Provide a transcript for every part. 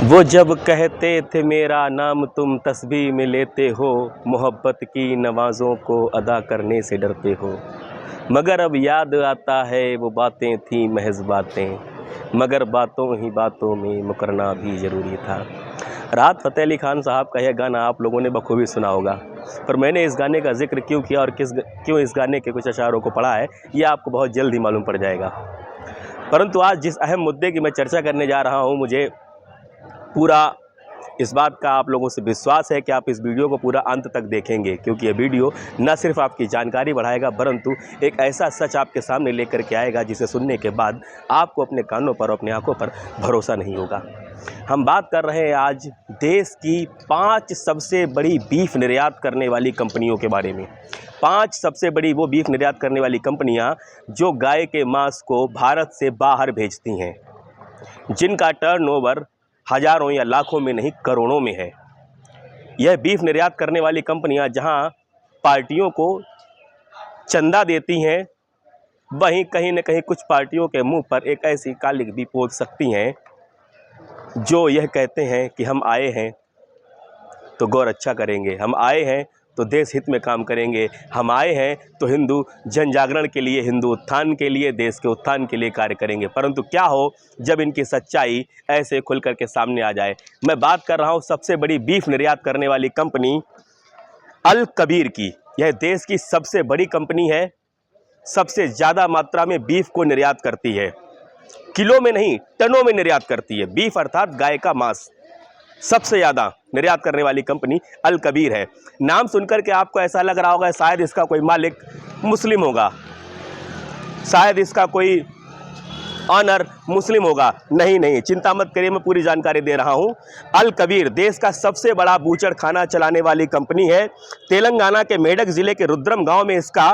वो जब कहते थे मेरा नाम तुम तस्बीह में लेते हो, मोहब्बत की नवाज़ों को अदा करने से डरते हो। मगर अब याद आता है वो बातें थी महज़ बातें, मगर बातों ही बातों में मुकरना भी ज़रूरी था। राहत फ़तेह अली खान साहब का यह गाना आप लोगों ने बखूबी सुना होगा, पर मैंने इस गाने का ज़िक्र क्यों किया और क्यों इस गाने के कुछ अशारों को पढ़ा है, ये आपको बहुत जल्द ही मालूम पड़ जाएगा। परंतु आज जिस अहम मुद्दे की मैं चर्चा करने जा रहा हूँ, मुझे पूरा इस बात का आप लोगों से विश्वास है कि आप इस वीडियो को पूरा अंत तक देखेंगे, क्योंकि ये वीडियो न सिर्फ आपकी जानकारी बढ़ाएगा परंतु एक ऐसा सच आपके सामने लेकर के आएगा जिसे सुनने के बाद आपको अपने कानों पर, अपनी आंखों पर भरोसा नहीं होगा। हम बात कर रहे हैं आज देश की 5 सबसे बड़ी बीफ निर्यात करने वाली कंपनियों के बारे में। 5 सबसे बड़ी वो बीफ निर्यात करने वाली कंपनियां जो गाय के मांस को भारत से बाहर भेजती हैं, जिनका टर्नओवर हजारों या लाखों में नहीं करोड़ों में है। यह बीफ निर्यात करने वाली कंपनियां जहां पार्टियों को चंदा देती हैं, वहीं कहीं न कहीं कुछ पार्टियों के मुंह पर एक ऐसी कालिख भी पोंछ सकती हैं जो यह कहते हैं कि हम आए हैं तो गौर अच्छा करेंगे, हम आए हैं तो देश हित में काम करेंगे, हम आए हैं तो हिंदू जन जागरण के लिए, हिंदू उत्थान के लिए, देश के उत्थान के लिए कार्य करेंगे। परंतु क्या हो जब इनकी सच्चाई ऐसे खुल कर के सामने आ जाए। मैं बात कर रहा हूं सबसे बड़ी बीफ निर्यात करने वाली कंपनी अल कबीर की। यह देश की सबसे बड़ी कंपनी है, सबसे ज़्यादा मात्रा में बीफ को निर्यात करती है, किलो में नहीं टनों में निर्यात करती है। बीफ अर्थात गाय का मांस सबसे ज़्यादा निर्यात करने वाली कंपनी अल कबीर है। नाम सुनकर के आपको ऐसा लग रहा होगा शायद इसका कोई मालिक मुस्लिम होगा, शायद इसका कोई ऑनर मुस्लिम होगा। नहीं, चिंता मत करिए, मैं पूरी जानकारी दे रहा हूं। अल कबीर देश का सबसे बड़ा बूचड़ खाना चलाने वाली कंपनी है। तेलंगाना के मेडक जिले के रुद्रम गांव में इसका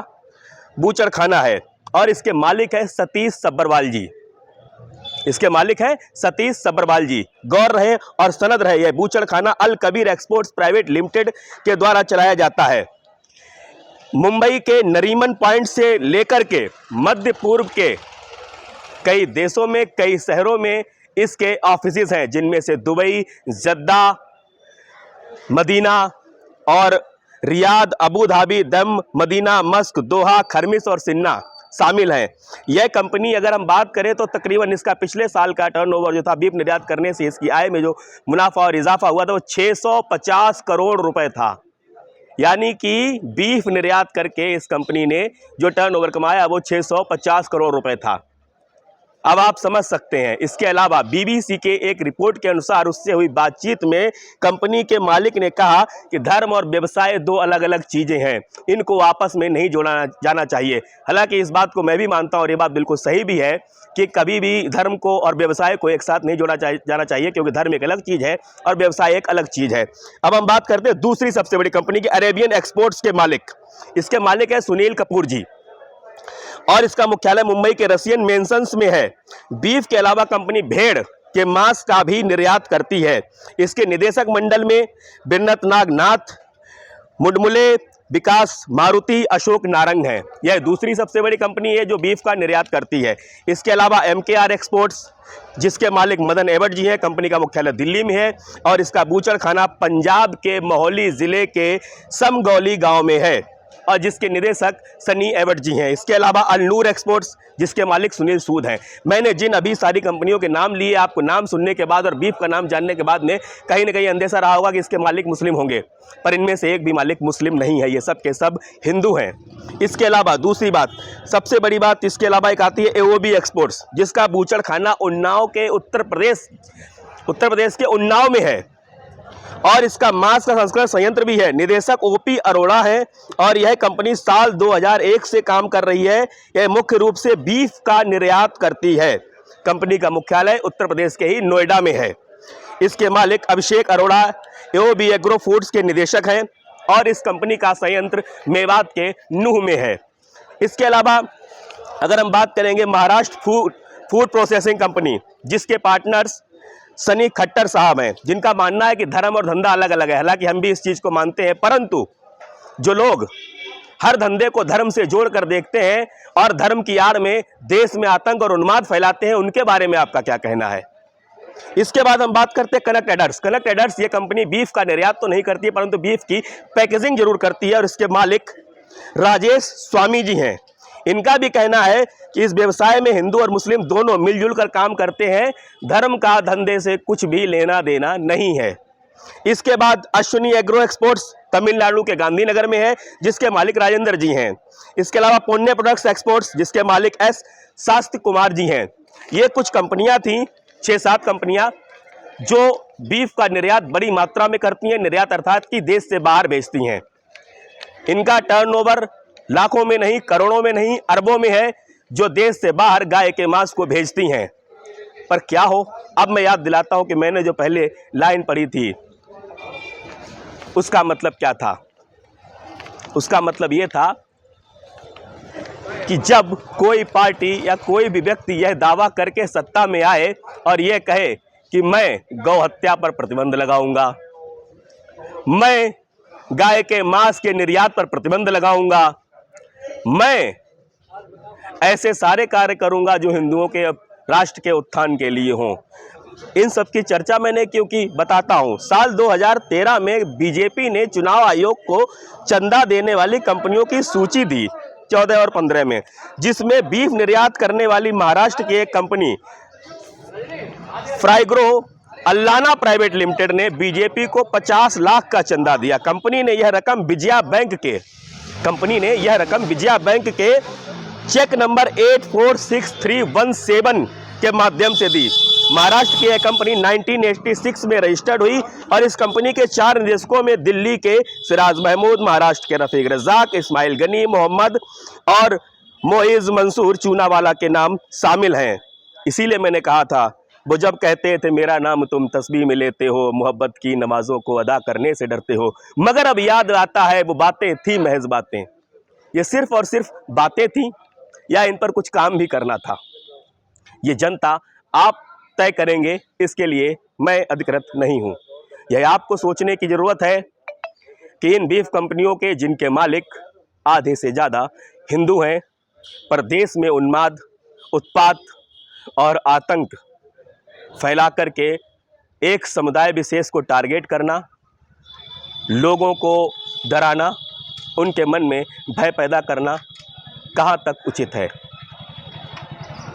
बूचड़ खाना है और इसके मालिक है सतीश सब्बरवाल जी। इसके मालिक हैं सतीश सब्बरवाल जी। गौर रहे और सनद रहे, यह बूचड़ खाना अल कबीर एक्सपोर्ट्स प्राइवेट लिमिटेड के द्वारा चलाया जाता है। मुंबई के नरीमन पॉइंट से लेकर के मध्य पूर्व के कई देशों में, कई शहरों में इसके ऑफिसेज हैं, जिनमें से दुबई, जद्दा, मदीना और रियाद, अबू धाबी, दम, मदीना, मस्क, दोहा, खरमिस और सिन्ना शामिल हैं। यह कंपनी अगर हम बात करें तो तकरीबन इसका पिछले साल का टर्नओवर जो था बीफ निर्यात करने से इसकी आय में जो मुनाफा और इजाफा हुआ था वो 650 करोड़ रुपए था। यानी कि बीफ निर्यात करके इस कंपनी ने जो टर्नओवर कमाया वो 650 करोड़ रुपए था। अब आप समझ सकते हैं। इसके अलावा बीबीसी के एक रिपोर्ट के अनुसार उससे हुई बातचीत में कंपनी के मालिक ने कहा कि धर्म और व्यवसाय दो अलग अलग चीज़ें हैं, इनको आपस में नहीं जोड़ा जाना चाहिए। हालांकि इस बात को मैं भी मानता हूं और ये बात बिल्कुल सही भी है कि कभी भी धर्म को और व्यवसाय को एक साथ नहीं जोड़ा जाना चाहिए, क्योंकि धर्म एक अलग चीज़ है और व्यवसाय एक अलग चीज़ है। अब हम बात करते हैं दूसरी सबसे बड़ी कंपनी की, अरेबियन एक्सपोर्ट्स के मालिक। इसके मालिक है सुनील कपूर जी और इसका मुख्यालय मुंबई के रशियन मेंशंस में है। बीफ के अलावा कंपनी भेड़ के मांस का भी निर्यात करती है। इसके निदेशक मंडल में बिन्नत नागनाथ, मुडमुले, विकास मारुति, अशोक नारंग है। यह दूसरी सबसे बड़ी कंपनी है जो बीफ का निर्यात करती है। इसके अलावा MKR एक्सपोर्ट्स, जिसके मालिक मदन एबट जी हैं, कंपनी का मुख्यालय दिल्ली में है और इसका बूचड़ खाना पंजाब के मोहाली जिले के समगौली गांव में है और जिसके निदेशक सनी एबट जी हैं। इसके अलावा अलनूर एक्सपोर्ट्स, जिसके मालिक सुनील सूद हैं। मैंने जिन अभी सारी कंपनियों के नाम लिए, आपको नाम सुनने के बाद और बीफ का नाम जानने के बाद में कहीं ना कहीं अंदेशा रहा होगा कि इसके मालिक मुस्लिम होंगे, पर इनमें से एक भी मालिक मुस्लिम नहीं है, ये सब के सब हिंदू हैं। इसके अलावा दूसरी बात, सबसे बड़ी बात इसके अलावा एक आती है AOB एक्सपोर्ट्स, जिसका बूचड़ खाना उन्नाव के उत्तर प्रदेश के उन्नाव में है और इसका मांस का संस्करण संयंत्र भी है। निदेशक OP अरोड़ा है और यह कंपनी साल 2001 से काम कर रही है। यह मुख्य रूप से बीफ का निर्यात करती है। कंपनी का मुख्यालय उत्तर प्रदेश के ही नोएडा में है। इसके मालिक अभिषेक अरोड़ा AOB एग्रो फूड्स के निदेशक हैं और इस कंपनी का संयंत्र मेवात के नूह में है। इसके अलावा अगर हम बात करेंगे महाराष्ट्र फूड प्रोसेसिंग कंपनी, जिसके पार्टनर्स सनी खट्टर साहब हैं, जिनका मानना है कि धर्म और धंधा अलग अलग है। हालांकि हम भी इस चीज़ को मानते हैं, परंतु जो लोग हर धंधे को धर्म से जोड़कर देखते हैं और धर्म की आड़ में देश में आतंक और उन्माद फैलाते हैं, उनके बारे में आपका क्या कहना है? इसके बाद हम बात करते हैं कनक एडर्स। कनक एडर्स ये कंपनी बीफ का निर्यात तो नहीं करती है, परंतु बीफ की पैकेजिंग जरूर करती है और इसके मालिक राजेश स्वामी जी हैं। इनका भी कहना है कि इस व्यवसाय में हिंदू और मुस्लिम दोनों मिलजुल कर काम करते हैं, धर्म का धंधे से कुछ भी लेना देना नहीं है। इसके बाद अश्विनी एग्रो एक्सपोर्ट्स तमिलनाडु के गांधीनगर में है, जिसके मालिक राजेंद्र जी हैं। इसके अलावा पुण्य प्रोडक्ट्स एक्सपोर्ट्स, जिसके मालिक एस शास्त्री कुमार जी हैं। ये कुछ कंपनियां थी, 6-7 कंपनियां जो बीफ का निर्यात बड़ी मात्रा में करती हैं। निर्यात अर्थात कि देश से बाहर भेजती हैं। इनका टर्नओवर लाखों में नहीं, करोड़ों में नहीं, अरबों में है, जो देश से बाहर गाय के मांस को भेजती हैं। पर क्या हो, अब मैं याद दिलाता हूं कि मैंने जो पहले लाइन पढ़ी थी उसका मतलब क्या था। उसका मतलब यह था कि जब कोई पार्टी या कोई भी व्यक्ति यह दावा करके सत्ता में आए और यह कहे कि मैं गौ हत्या पर प्रतिबंध लगाऊंगा, मैं गाय के मांस के निर्यात पर प्रतिबंध लगाऊंगा, मैं ऐसे सारे कार्य करूंगा जो हिंदुओं के राष्ट्र के उत्थान के लिए हों। इन सब की चर्चा मैंने क्योंकि बताता हूं, साल 2013 में बीजेपी ने चुनाव आयोग को चंदा देने वाली कंपनियों की सूची दी 14 और 15 में, जिसमें बीफ निर्यात करने वाली महाराष्ट्र की एक कंपनी फ्राइग्रो अल्लाना प्राइवेट लिमिटेड ने बीजेपी को 50 लाख का चंदा दिया। कंपनी ने यह रकम विजया बैंक के चेक नंबर 846317 के माध्यम से दी। महाराष्ट्र की यह कंपनी 1986 में रजिस्टर्ड हुई और इस कंपनी के 4 निदेशकों में दिल्ली के सिराज महमूद, महाराष्ट्र के रफीक रजाक, इस्माइल गनी, मोहम्मद और मोइज मंसूर चूनावाला के नाम शामिल हैं। इसीलिए मैंने कहा था, वो जब कहते थे मेरा नाम तुम तस्बीह में लेते हो, मोहब्बत की नमाजों को अदा करने से डरते हो, मगर अब याद आता है वो बातें थी महज बातें। ये सिर्फ और सिर्फ बातें थी या इन पर कुछ काम भी करना था, ये जनता आप तय करेंगे। इसके लिए मैं अधिकृत नहीं हूं। यह आपको सोचने की जरूरत है कि इन बीफ कंपनियों के जिनके मालिक आधे से ज़्यादा हिंदू हैं, पर देश में उन्माद, उत्पात और आतंक फैला करके एक समुदाय विशेष को टारगेट करना, लोगों को डराना, उनके मन में भय पैदा करना कहाँ तक उचित है।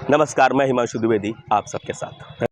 नमस्कार, मैं हिमांशु द्विवेदी आप सबके साथ।